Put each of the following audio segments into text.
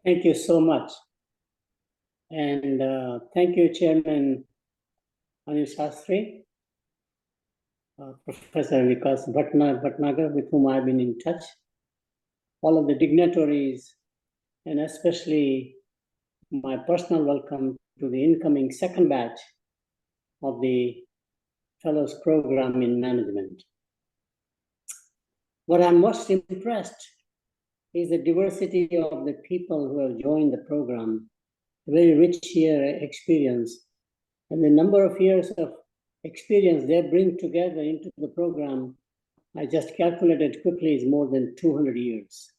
Thank you so much. And thank you, Chairman Anil Shastri, Professor Vikas Bhatnagar, with whom I've been in touch, all of the dignitaries, and especially my personal welcome to the incoming second batch of the Fellows Program in Management. What I'm most impressed is the diversity of the people who have joined the program, a very rich year experience, and the number of years of experience they bring together into the program, I just calculated quickly, is more than 200 years.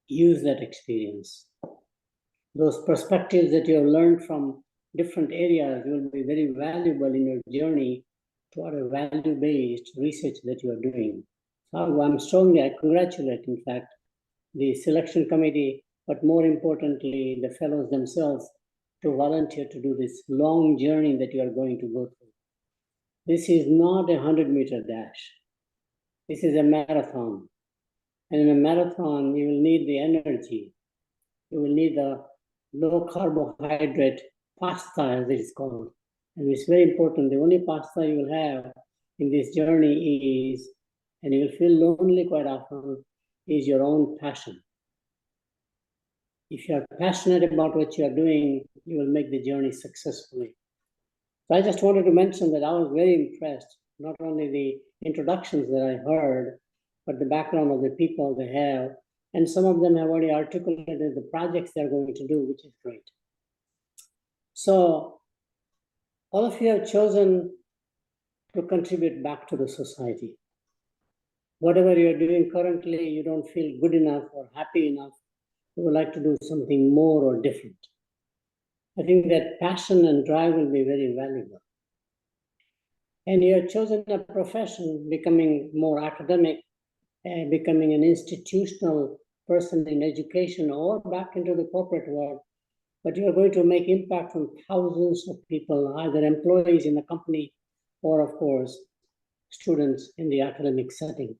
Use that experience. Those perspectives that you have learned from different areas will be very valuable in your journey toward a value-based research that you are doing. So I congratulate, in fact, the selection committee, but more importantly, the fellows themselves, to volunteer to do this long journey that you are going to go through. This is not a 100-meter dash. This is a marathon. And in a marathon, you will need the energy. You will need the low carbohydrate pasta, as it is called. And it's very important. The only pasta you will have in this journey is, and you will feel lonely quite often, is your own passion. If you are passionate about what you are doing, you will make the journey successfully. So I just wanted to mention that I was very impressed, not only the introductions that I heard, but the background of the people they have. And some of them have already articulated the projects they're going to do, which is great. So all of you have chosen to contribute back to the society. Whatever you're doing currently, you don't feel good enough or happy enough, you would like to do something more or different. I think that passion and drive will be very valuable. And you have chosen a profession, becoming more academic, becoming an institutional person in education or back into the corporate world, but you are going to make impact on thousands of people, either employees in the company or, of course, students in the academic setting.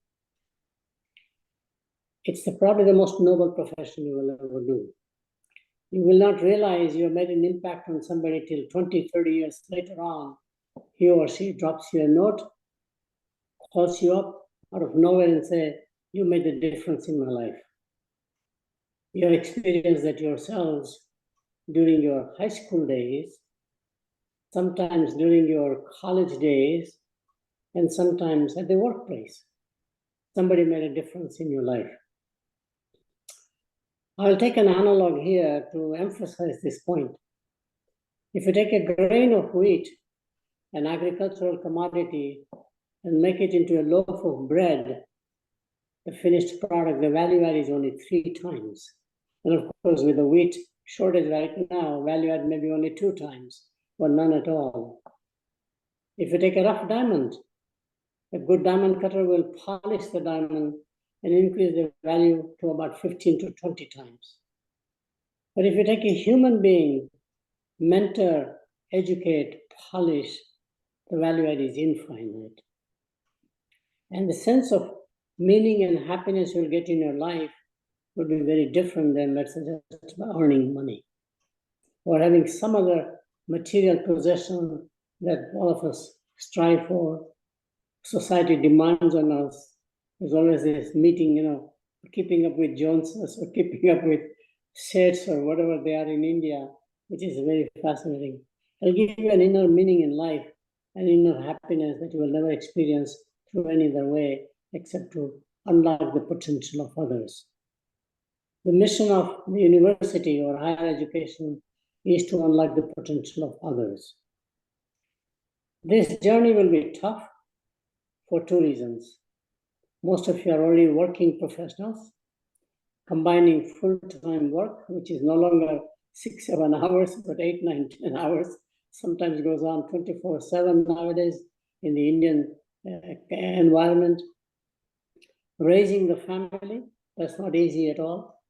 It's probably the most noble profession you will ever do. You will not realize you have made an impact on somebody till 20, 30 years later on. He or she drops you a note, calls you up out of nowhere and say, you made a difference in my life. You have experienced that yourselves during your high school days, sometimes during your college days, and sometimes at the workplace. Somebody made a difference in your life. I'll take an analog here to emphasize this point. If you take a grain of wheat, an agricultural commodity, and make it into a loaf of bread, the finished product, the value add is only 3 times. And of course, with the wheat shortage right now, value add may be only 2 times, or none at all. If you take a rough diamond, a good diamond cutter will polish the diamond and increase the value to about 15 to 20 times. But if you take a human being, mentor, educate, polish, the value add is infinite. And the sense of meaning and happiness you'll get in your life would be very different than, let's say, just earning money or having some other material possession that all of us strive for. Society demands on us. There's always this meeting, keeping up with Joneses or keeping up with Sheths or whatever they are in India, which is very fascinating. It'll give you an inner meaning in life, an inner happiness that you will never experience through any other way except to unlock the potential of others. The mission of the university or higher education is to unlock the potential of others. This journey will be tough for 2 reasons. Most of you are already working professionals, combining full-time work, which is no longer 6, 7 hours, but 8, 9, 10 hours, sometimes goes on 24/7 nowadays in the Indian environment. Raising the family, that's not easy at all.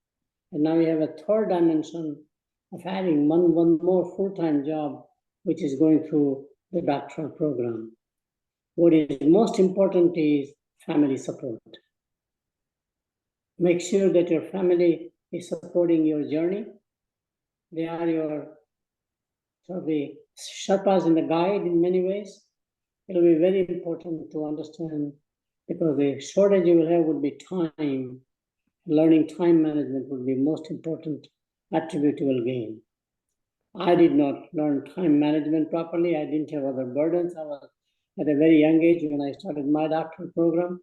And now you have a third dimension of having one more full-time job, which is going through the doctoral program. What is most important is family support. Make sure that your family is supporting your journey. They are your the Sherpas in the guide in many ways. It will be very important to understand, because the shortage you will have would be time. Learning time management would be most important attribute you will gain. I did not learn time management properly. I didn't have other burdens. I was at a very young age when I started my doctoral program.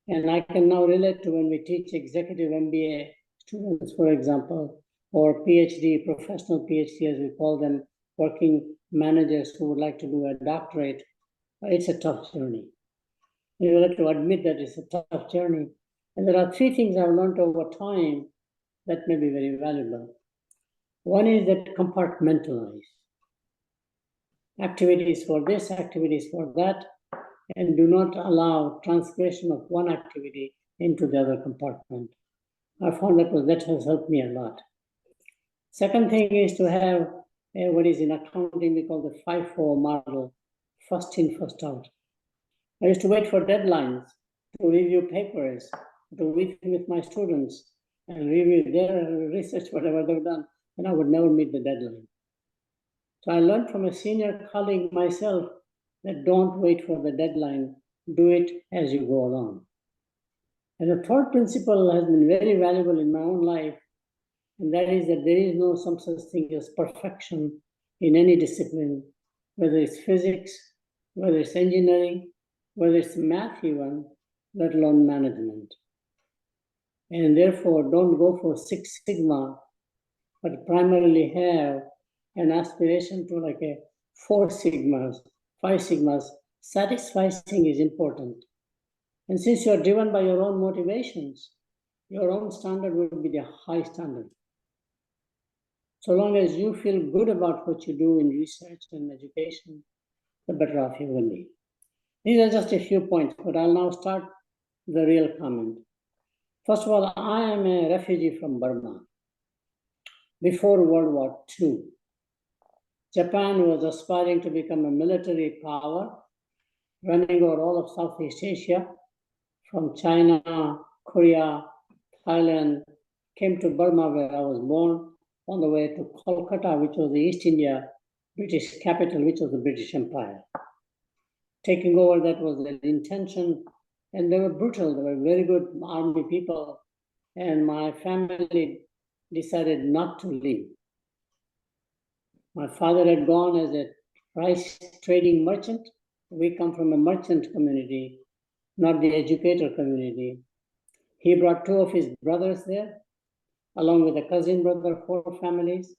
And I can now relate to when we teach executive MBA students, for example, or PhD, professional PhD as we call them, working managers who would like to do a doctorate. It's a tough journey. You have to admit that it's a tough journey. And there are three things I've learned over time that may be very valuable. One is that compartmentalize. Activities for this, activities for that, and do not allow transgression of one activity into the other compartment. I found that has helped me a lot. Second thing is to have what is in accounting we call the FIFO model, first in, first out. I used to wait for deadlines to review papers, to meet with my students and review their research, whatever they've done, and I would never meet the deadline. So I learned from a senior colleague myself that don't wait for the deadline, do it as you go along. And the third principle has been very valuable in my own life, and that is that there is no some such thing as perfection in any discipline, whether it's physics, whether it's engineering, whether it's math even, let alone management. And therefore, don't go for 6 Sigma, but primarily have an aspiration to like a 4 Sigmas, 5 Sigmas. Satisfying is important. And since you are driven by your own motivations, your own standard will be the high standard. So long as you feel good about what you do in research and education, the better off you will be. These are just a few points, but I'll now start the real comment. First of all, I am a refugee from Burma. Before World War II, Japan was aspiring to become a military power, running over all of Southeast Asia, from China, Korea, Thailand, came to Burma where I was born, on the way to Kolkata, which was the East India British capital, which was the British Empire. Taking over that was their intention, and they were brutal. They were very good army people, and my family decided not to leave. My father had gone as a rice trading merchant. We come from a merchant community, not the educator community. He brought 2 of his brothers there, along with a cousin brother, 4 families,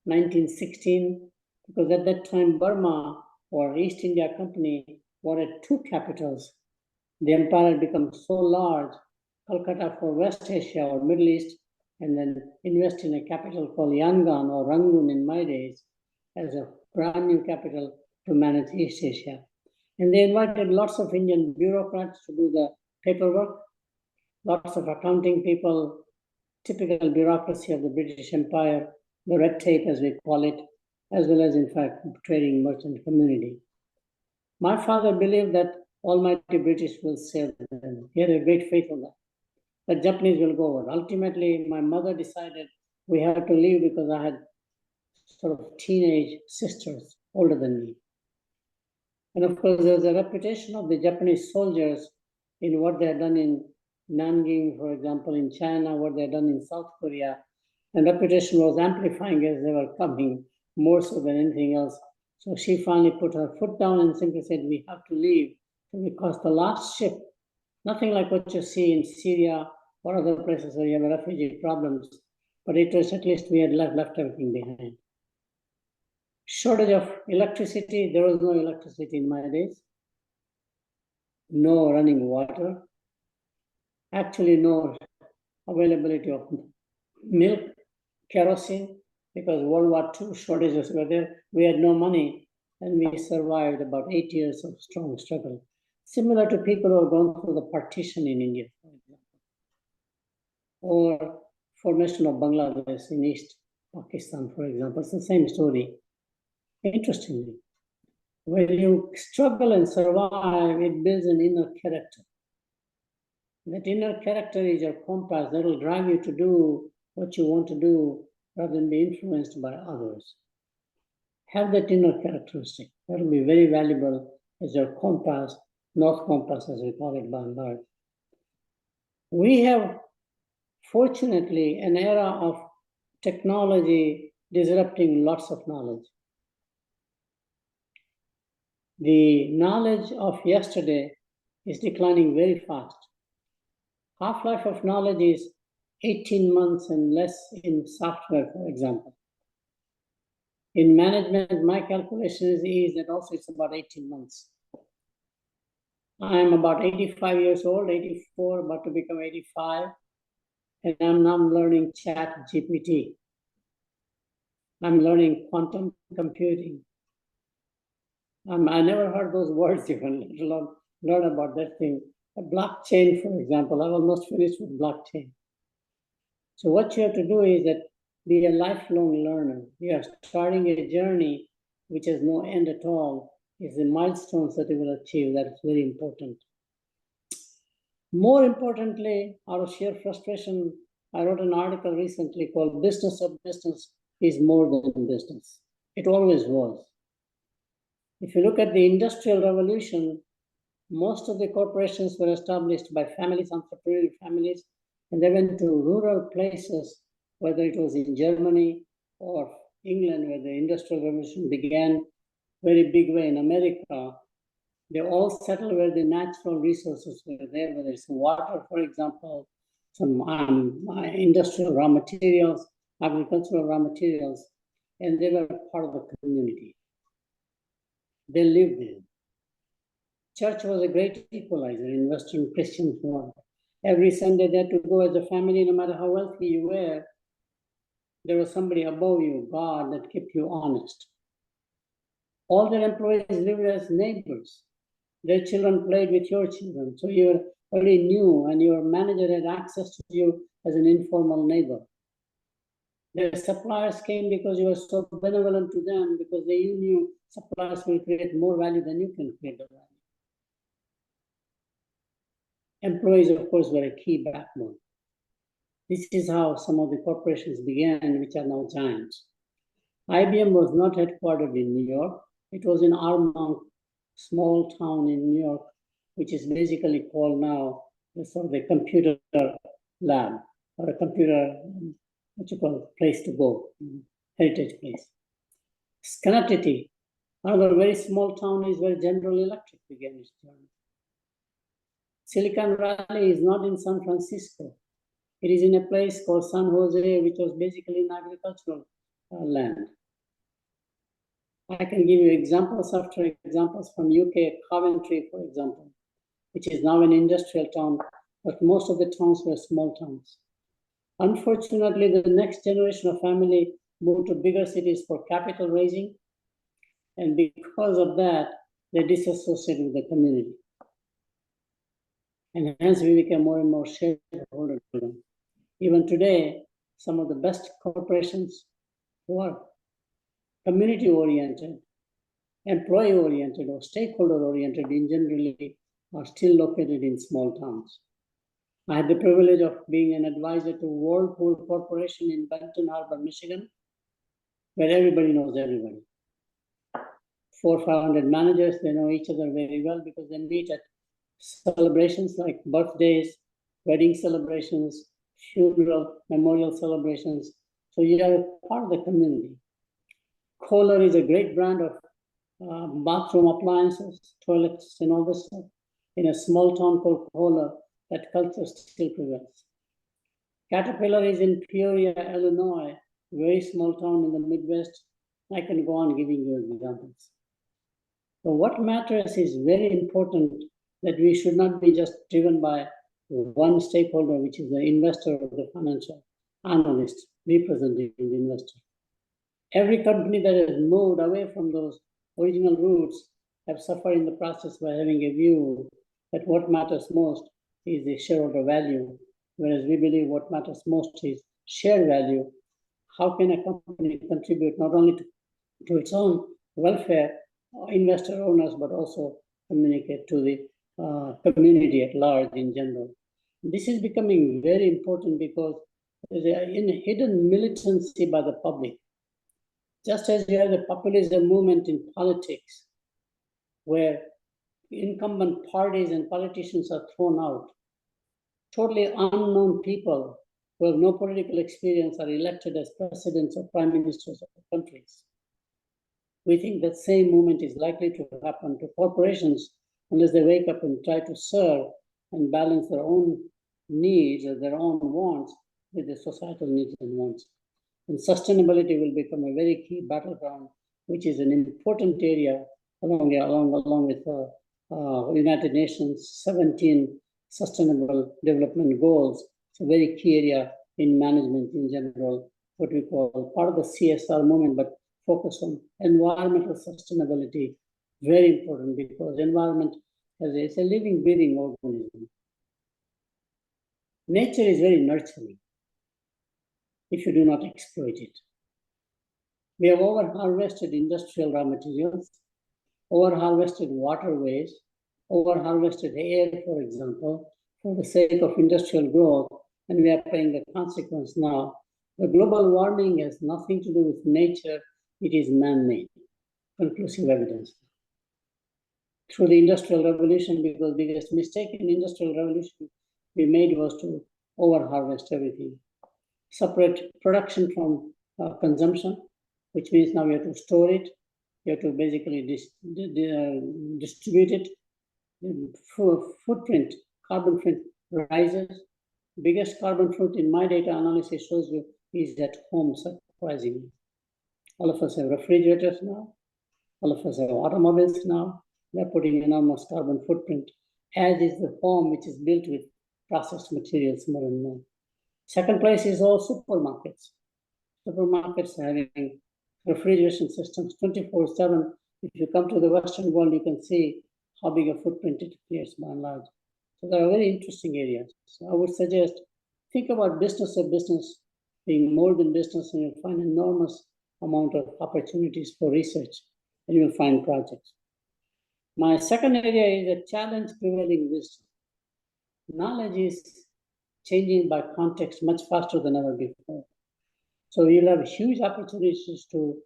1916, because at that time Burma or East India Company were at 2 capitals. The empire had become so large, Calcutta for West Asia or Middle East, and then invest in a capital called Yangon or Rangoon in my days as a brand new capital to manage East Asia. And they invited lots of Indian bureaucrats to do the paperwork, lots of accounting people, typical bureaucracy of the British Empire, the red tape as we call it, as well as in fact trading merchant community. My father believed that Almighty British will save them. He had a great faith on that. The Japanese will go over. Ultimately, my mother decided we had to leave because I had sort of teenage sisters older than me. And of course, there's a reputation of the Japanese soldiers in what they had done in Nanjing, for example, in China, what they had done in South Korea. And reputation was amplifying as they were coming, more so than anything else. So she finally put her foot down and simply said, we have to leave. Because the last ship, nothing like what you see in Syria or other places where you have refugee problems, but it was at least we had left everything behind. Shortage of electricity, there was no electricity in my days. No running water. Actually, no availability of milk, kerosene, because World War II shortages were there. We had no money, and we survived about 8 years of strong struggle. Similar to people who have gone through the partition in India, for example, or formation of Bangladesh in East Pakistan, for example. It's the same story. Interestingly, when you struggle and survive, it builds an inner character. That inner character is your compass that will drive you to do what you want to do rather than be influenced by others. Have that inner characteristic. That will be very valuable as your compass, North Compass as we call it by and large. We have, fortunately, an era of technology disrupting lots of knowledge. The knowledge of yesterday is declining very fast. Half-life of knowledge is 18 months and less in software, for example. In management, my calculation is that also it's about 18 months. I'm about 85 years old, 84, about to become 85, and I'm now learning ChatGPT. I'm learning quantum computing. I never heard those words even, let alone learn about that thing. A blockchain, for example, I've almost finished with blockchain. So what you have to do is that be a lifelong learner. You are starting a journey which has no end at all. Is the milestones that you will achieve. That is very important. More importantly, out of sheer frustration, I wrote an article recently called Business of Business is More Than Business. It always was. If you look at the Industrial Revolution, most of the corporations were established by families, entrepreneurial families, and they went to rural places, whether it was in Germany or England, where the Industrial Revolution began very big way in America. They all settled where the natural resources were there, whether it's water, for example, some industrial raw materials, agricultural raw materials, and they were part of the community. They lived there. Church was a great equalizer in Western Christian world. Every Sunday they had to go as a family, no matter how wealthy you were, there was somebody above you, God, that kept you honest. All their employees lived as neighbors. Their children played with your children. So you already knew, and your manager had access to you as an informal neighbor. Their suppliers came because you were so benevolent to them, because you knew suppliers will create more value than you can create the value. Employees, of course, were a key backbone. This is how some of the corporations began, which are now giants. IBM was not headquartered in New York. It was in Armonk, small town in New York, which is basically called now sort of a computer lab or a computer, place to go, heritage place. Schenectady, another very small town, is where General Electric began its journey. Silicon Valley is not in San Francisco. It is in a place called San Jose, which was basically an agricultural land. I can give you examples after examples from UK, Coventry, for example, which is now an industrial town, but most of the towns were small towns. Unfortunately, the next generation of family moved to bigger cities for capital raising, and because of that, they disassociated with the community. And hence we became more and more shareholder driven. Even today, some of the best corporations who are community-oriented, employee-oriented, or stakeholder-oriented in generally are still located in small towns. I had the privilege of being an advisor to Whirlpool Corporation in Benton Harbor, Michigan, where everybody knows everybody. 400 or 500 managers, they know each other very well because they meet at celebrations like birthdays, wedding celebrations, funeral, memorial celebrations. So you are a part of the community. Kohler is a great brand of bathroom appliances, toilets, and all this stuff. In a small town called Kohler, that culture still prevails. Caterpillar is in Peoria, Illinois, very small town in the Midwest. I can go on giving you examples. So what matters is very important, that we should not be just driven by one stakeholder, which is the investor or the financial analyst representing the investor. Every company that has moved away from those original roots have suffered in the process by having a view that what matters most is the shareholder value, whereas we believe what matters most is share value. How can a company contribute not only to its own welfare, investor owners, but also communicate to the community at large in general? This is becoming very important because There's a hidden militancy by the public. Just as you have the populism movement in politics, where incumbent parties and politicians are thrown out, totally unknown people who have no political experience are elected as presidents or prime ministers of countries. We think that same movement is likely to happen to corporations unless they wake up and try to serve and balance their own needs or their own wants with the societal needs and wants. And sustainability will become a very key battleground, which is an important area along with United Nations 17 Sustainable Development Goals. It's a very key area in management in general, what we call part of the CSR movement, but focus on environmental sustainability. Very important because environment is a living, breathing organism. Nature is very nurturing if you do not exploit it. We have over-harvested industrial raw materials, over-harvested waterways, over-harvested air, for example, for the sake of industrial growth, and we are paying the consequence now. The global warming has nothing to do with nature, it is man-made, conclusive evidence. Through the Industrial Revolution, because the biggest mistake in the Industrial Revolution we made was to over-harvest everything. Separate production from consumption, which means now you have to store it, you have to basically distribute it. Footprint, carbon footprint rises. Biggest carbon footprint in my data analysis shows you is at home, surprisingly. All of us have refrigerators now. All of us have automobiles now. They're putting enormous carbon footprint, as is the home, which is built with processed materials more and more. Second place is all supermarkets. Supermarkets having refrigeration systems 24/7. If you come to the Western world, you can see how big a footprint it creates by and large. So there are very interesting areas. So I would suggest, think about business of business being more than business, and you'll find enormous amount of opportunities for research, and you'll find projects. My second area is a challenge prevailing wisdom. Knowledge is changing by context much faster than ever before. So you'll have huge opportunities to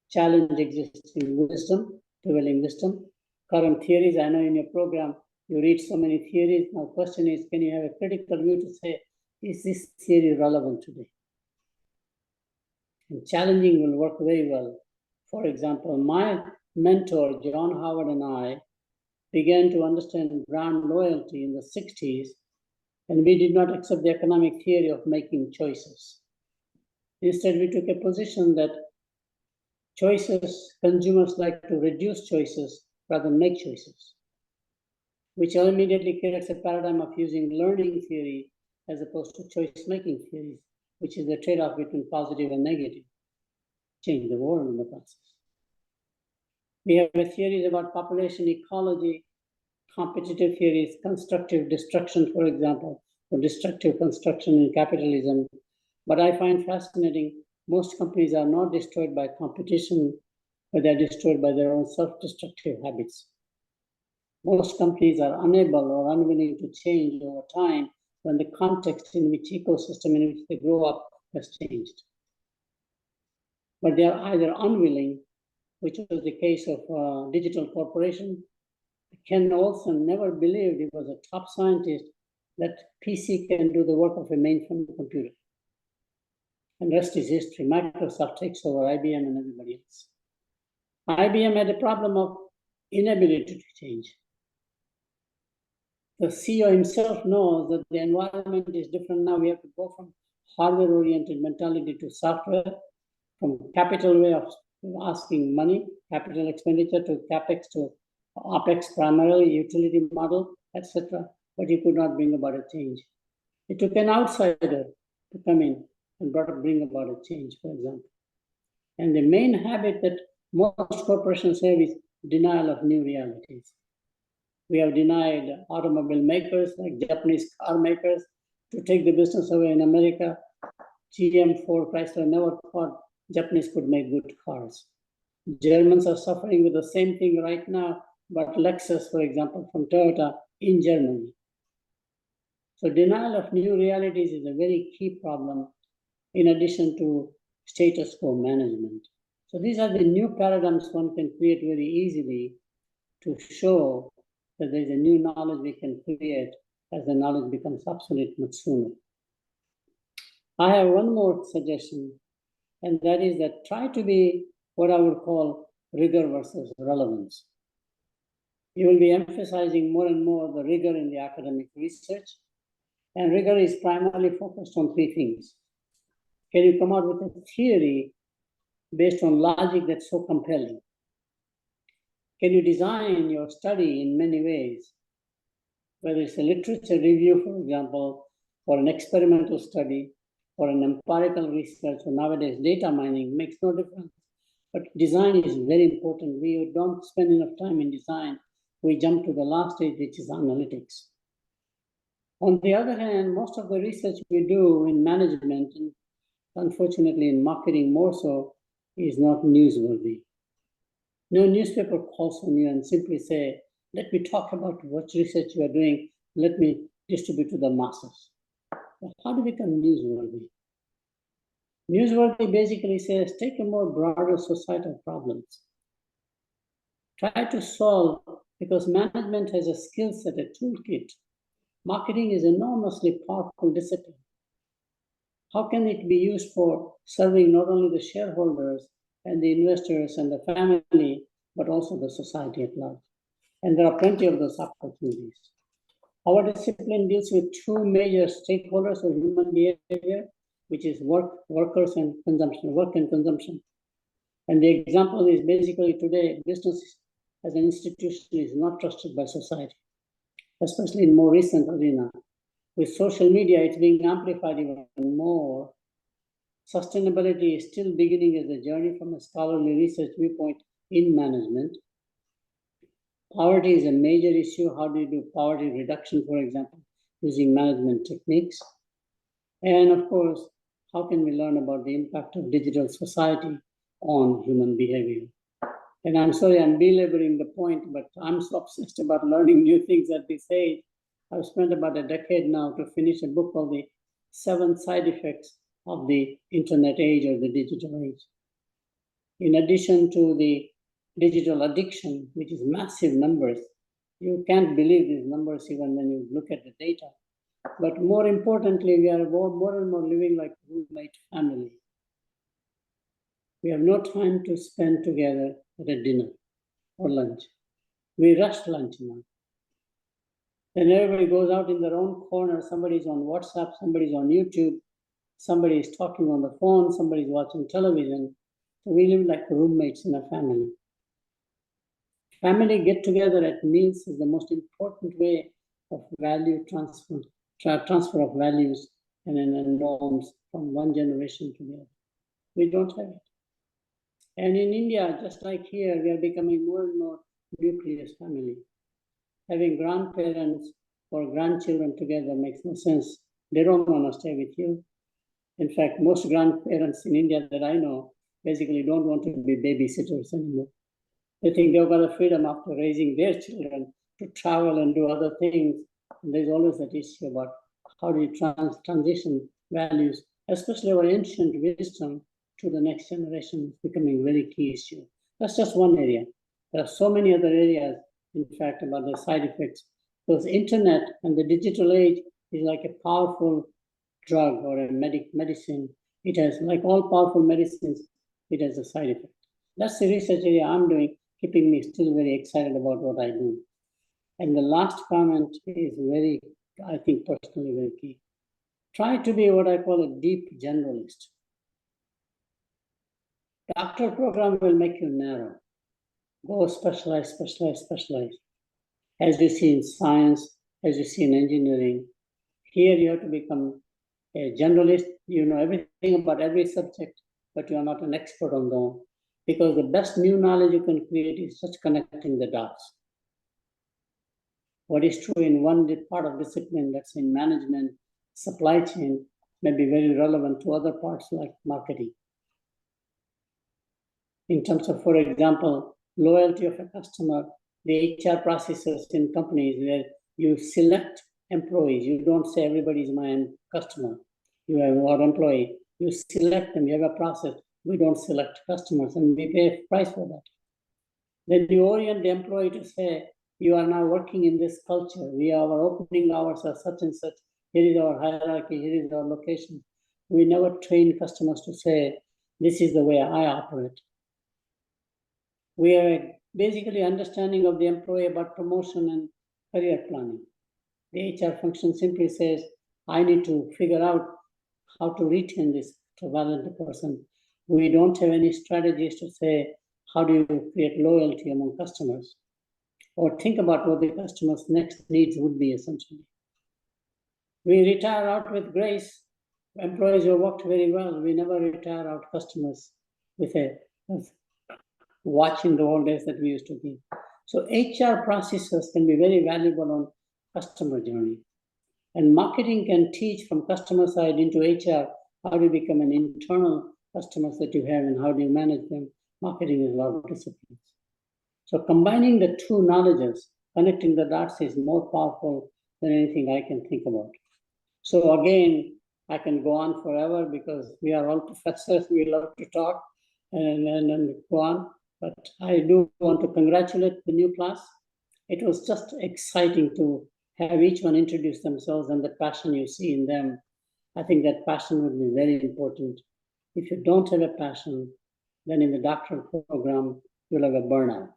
challenge existing wisdom, prevailing wisdom, current theories. I know in your program, you read so many theories. Now the question is, can you have a critical view to say, is this theory relevant today? And challenging will work very well. For example, my mentor, John Howard, and I began to understand brand loyalty in the 60s, and we did not accept the economic theory of making choices. Instead, we took a position that consumers like to reduce choices rather than make choices, which immediately creates a paradigm of using learning theory as opposed to choice-making theories, which is the trade-off between positive and negative. Change the world in the process. We have theories about population ecology, competitive theories, constructive destruction, for example, or destructive construction in capitalism. But I find fascinating, most companies are not destroyed by competition, but they're destroyed by their own self-destructive habits. Most companies are unable or unwilling to change over time when the context in which ecosystem in which they grow up has changed. But they are either unwilling, which was the case of Digital Corporation. Ken Olsen never believed, he was a top scientist, that PC can do the work of a mainframe computer. And rest is history. Microsoft takes over IBM and everybody else. IBM had a problem of inability to change. The CEO himself knows that the environment is different now. We have to go from hardware-oriented mentality to software, from capital way of asking money, capital expenditure, to CapEx to OpEx, primarily utility model, etc. But he could not bring about a change. It took an outsider to come in and bring about a change, for example. And the main habit that most corporations have is denial of new realities. We have denied automobile makers, like Japanese car makers, to take the business away in America. GM, Ford, Chrysler never thought Japanese could make good cars. Germans are suffering with the same thing right now, but Lexus, for example, from Toyota in Germany. So denial of new realities is a very key problem, in addition to status quo management. So these are the new paradigms one can create very easily to show that there is a new knowledge we can create as the knowledge becomes obsolete much sooner. I have one more suggestion, and that is that try to be what I would call rigor versus relevance. You will be emphasizing more and more the rigor in the academic research, and rigor is primarily focused on three things. Can you come out with a theory based on logic that's so compelling? Can you design your study in many ways, whether it's a literature review, for example, or an experimental study, or an empirical research, or nowadays data mining, makes no difference. But design is very important. We don't spend enough time in design. We jump to the last stage, which is analytics. On the other hand, most of the research we do in management, and unfortunately in marketing more so, is not newsworthy. No newspaper calls on you and simply say, let me talk about what research you are doing, let me distribute to the masses. But how to become newsworthy? Newsworthy basically says, take a more broader societal problems. Try to solve, because management has a skill set, a toolkit. Marketing is enormously powerful discipline. How can it be used for serving not only the shareholders and the investors and the family, but also the society at large? And there are plenty of those opportunities. Our discipline deals with two major stakeholders of human behavior, which is workers and consumption, work and consumption. And the example is basically today, business as an institution is not trusted by society, especially in more recent arena. With social media, it's being amplified even more. Sustainability is still beginning as a journey from a scholarly research viewpoint in management. Poverty is a major issue. How do you do poverty reduction, for example, using management techniques? And of course, how can we learn about the impact of digital society on human behavior? And I'm sorry, I'm belaboring the point, but I'm so obsessed about learning new things at this age. I've spent about a decade now to finish a book called The 7 Side Effects of the Internet Age or the Digital Age. In addition to the digital addiction, which is massive numbers, you can't believe these numbers even when you look at the data. But more importantly, we are more and more living like roommate family. We have no time to spend together at a dinner or lunch. We rush lunch now. Then everybody goes out in their own corner. Somebody's on WhatsApp, somebody's on YouTube, somebody is talking on the phone, somebody's watching television. So we live like roommates in a family. Family get together at meals is the most important way of value transfer of values and norms from one generation to the other. We don't have it. And in India, just like here, we are becoming more and more nucleus family. Having grandparents or grandchildren together makes no sense. They don't want to stay with you. In fact, most grandparents in India that I know basically don't want to be babysitters anymore. They think they've got the freedom after raising their children to travel and do other things. And there's always that issue about how do you transition values, especially our ancient wisdom, to the next generation, is becoming a very key issue. That's just one area. There are so many other areas, in fact, about the side effects. Because internet and the digital age is like a powerful drug or a medicine. It has, like all powerful medicines, it has a side effect. That's the research area I'm doing, keeping me still very excited about what I do. And the last comment is very, I think personally very key. Try to be what I call a deep generalist. Doctor program will make you narrow. Go specialize, specialize, specialize. As you see in science, as you see in engineering, here you have to become a generalist. You know everything about every subject, but you are not an expert on them. Because the best new knowledge you can create is just connecting the dots. What is true in one part of discipline, that's in management, supply chain, may be very relevant to other parts like marketing. In terms of, for example, loyalty of a customer, the HR processes in companies where you select employees. You don't say everybody is my customer, you are our employee. You select them, you have a process. We don't select customers and we pay a price for that. Then you orient the employee to say, you are now working in this culture. Our opening hours are such and such. Here is our hierarchy, here is our location. We never train customers to say, this is the way I operate. We are basically understanding of the employee about promotion and career planning. The HR function simply says, I need to figure out how to retain this talented person. We don't have any strategies to say, how do you create loyalty among customers? Or think about what the customer's next needs would be, essentially. We retire out with grace. Employees who worked very well, we never retire out customers with watching the old days that we used to be. So HR processes can be very valuable on customer journey. And marketing can teach from customer side into HR how to become an internal customers that you have and how do you manage them. Marketing is a lot of disciplines. So combining the two knowledges, connecting the dots is more powerful than anything I can think about. So again, I can go on forever because we are all professors, we love to talk and go on. But I do want to congratulate the new class. It was just exciting to have each one introduce themselves and the passion you see in them. I think that passion would be very important. If you don't have a passion, then in the doctoral program, you'll have a burnout.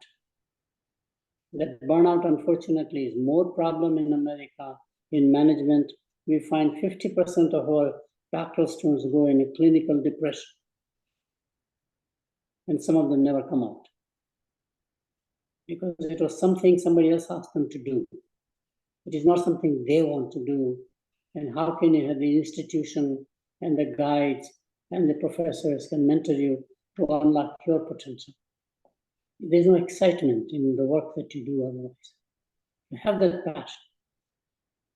That burnout, unfortunately, is more problem in America in management. We find 50% of our doctoral students go in a clinical depression. And some of them never come out. Because it was something somebody else asked them to do. It is not something they want to do. And how can you have the institution and the guides and the professors can mentor you to unlock your potential? There's no excitement in the work that you do otherwise. You have that passion,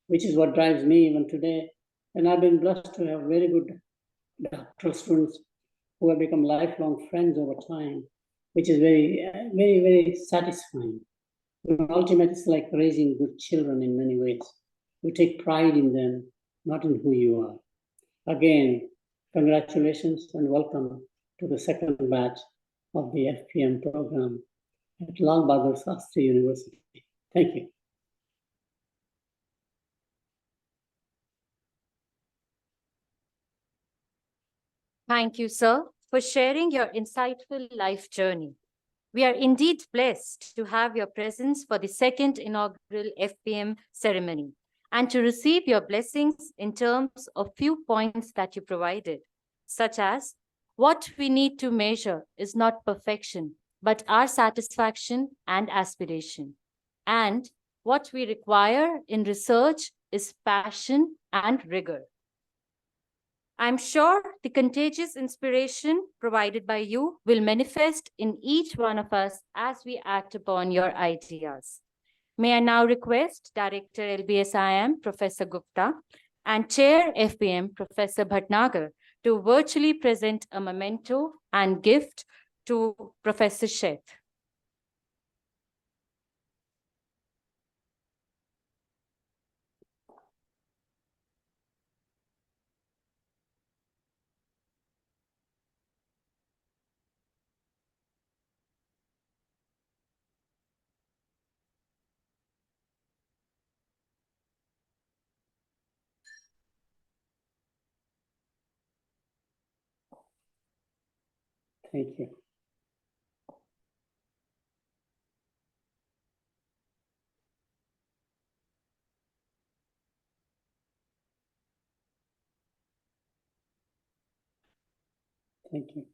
which is what drives me even today. And I've been blessed to have very good doctoral students who have become lifelong friends over time, which is very, very, very satisfying. Ultimately, it's like raising good children in many ways. You take pride in them, not in who you are. Again, congratulations and welcome to the second batch of the FPM program at Lal Bahadur Shastri University. Thank you. Thank you, sir, for sharing your insightful life journey. We are indeed blessed to have your presence for the second inaugural FPM ceremony and to receive your blessings in terms of few points that you provided, such as what we need to measure is not perfection, but our satisfaction and aspiration. And what we require in research is passion and rigor. I'm sure the contagious inspiration provided by you will manifest in each one of us as we act upon your ideas. May I now request Director LBSIM, Professor Gupta, and Chair FPM, Professor Bhatnagar, to virtually present a memento and gift to Professor Sheth. Thank you. Thank you.